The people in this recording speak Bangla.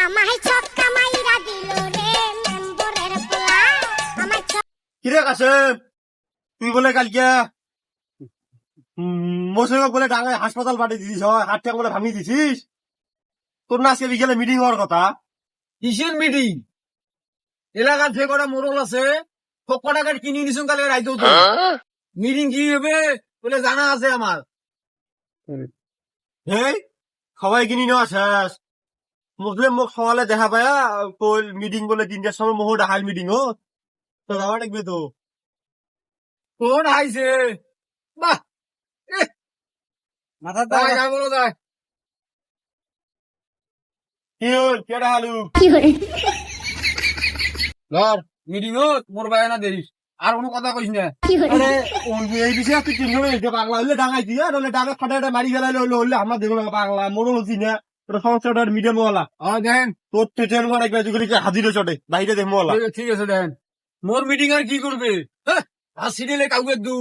আমায় ছক্কা মাইরা দিল রে মেম্বরের পোলা আমায় কিরে কাসেম, তুই বলে কালকে মোসেমক বলে ডাঙায় হাসপাতাল পাঠিয়ে দিছিস, হয় হাতটা বলে ভাঙিয়ে দিছিস। তোর না আজকে বিকেলে মিটিং হওয়ার কথা। কিসের মিটিং? এলাকার যে কটা মোড়ল আছে সব কটা কাঠ কিনে নিছুন কালকে রাইতেও তো। মিটিং কি হবে বলে জানা আছে আমার। হেই, সবাই কিনি নেওয়া শেষ। মুসলিম মোক সকালে দেখা পায়া কই মিটিং বলে 3টার সময় মোহ ডাহাল মিটিং ও তো যাওয়া লাগবে তো। কোন আইছে? বাহ, মাথা তাই যাই বলো তাই। কি হল কে ডাহালু? কি করে ধর মিটিং ও মোর ভাই না দেরিস আর কোনো কথা কইস না। কি করে আরে এই বিষয়ে তুই তিনজন পাগলা হইলে ডাঙাই দিয়ে নলে ডাঙা ফাটা মারি ফেলাইলে হইলে হইলে আমরা দেখবো না পাগলা মরো হচ্ছি না। তোর সমস্যাটার মিডিয়াম ওয়ালা দেখেন তোর টেটের মারা একবার হাজিরে চটে বাইরে দেখবো ওয়ালা। ঠিক আছে দেখেন মোর মিটিং আর কি করবে? হ্যাঁ, হাসি দিলে কাউকে দু